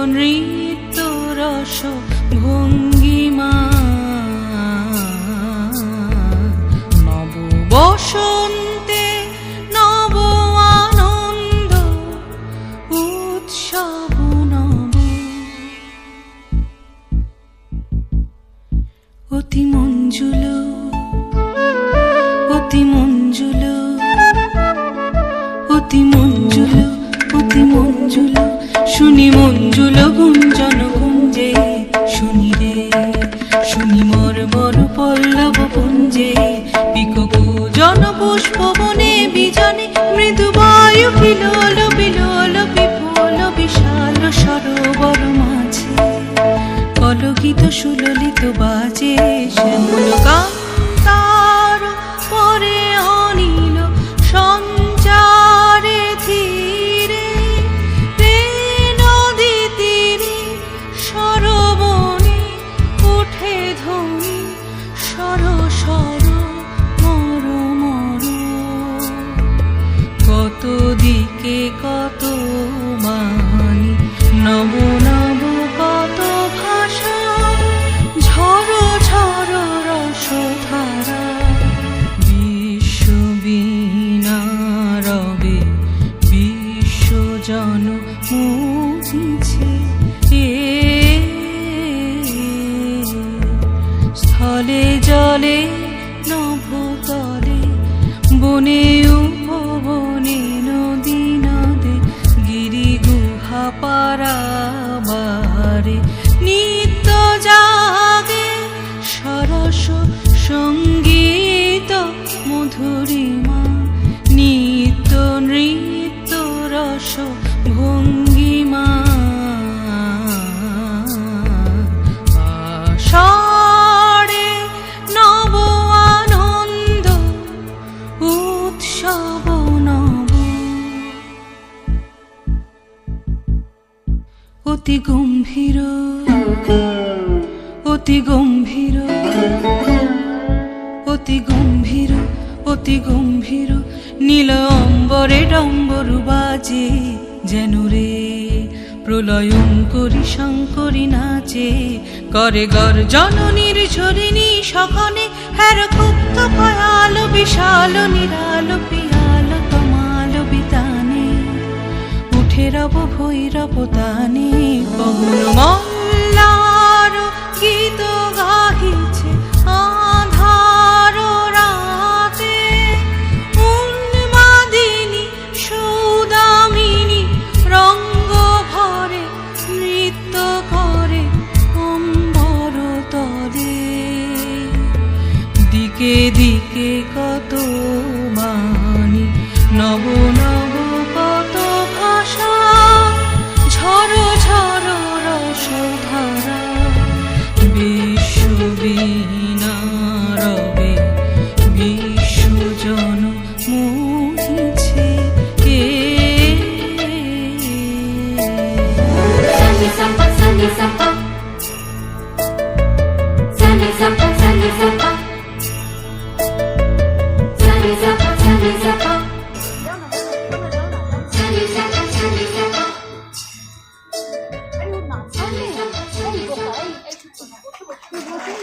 নৃত্য রস ভঙ্গিমা নব বসন্তে নব আনন্দ উৎসব নব অতি মঞ্জুল অতি মঞ্জুল অতি মঞ্জুল অতি মঞ্জুল শুনি মঞ্জুল গুঞ্জন গুঞ্জে শুনি রে শুনি মর মর পল্লব পুঞ্জে পিককু জন পুষ্প বনে বিজনে মৃদু বায়ু বিলোল বিলোল বিপুল বিশাল সরোবর মাঝে কলগীত সুললিত বাজে শ্যামল কান্তার পরে অনিল সঞ্চারে ধীরে রে নদী তীরে সরবনে উঠে ধ্বনি সর সর মর মর কত দিকে কত বাণী নব নব কত ভাষা ঝড় ঝড় রসধারা বিশ্ববীণা রবে বিশ্বজন মুছে স্থলে জলে নভতলে বনে উপবনে নদী নদে গিরি গুহা পারাবারে নিত্য জাগে সরস সঙ্গীত মধুরিমা নিত্য নৃত্য রস ভঙ্গিমা আষাঢ়ে নব আনন্দ উৎসব নব অতি গম্ভীর অতি গম্ভীর অতি গম্ভীর অতি গম্ভীর নীল অম্বরে ডম্বরু বাজে যেন রে প্রলয়ঙ্করী শঙ্করী নাচে করে গর্জন নির্ঝরিণী সঘনে হ্যার ক্ষুব্ধ ভয়াল বিশাল নিরাল পিয়াল তমাল বিতানে উঠে রব ভৈরব তানে পবন মল্লার গীত গাহিছে আধার রাতে উন্মাদিনী সৌদামিনী রঙ্গ ভরে নৃত্য করে অম্বর তলে দিকে দিকে কত বাণী নব নব কত ভাষা ঝড় ঝড় রসধারা বিশ্ববীণা রবে বিশ্বজন মুছে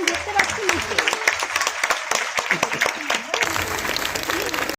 দেখতে পাচ্ছি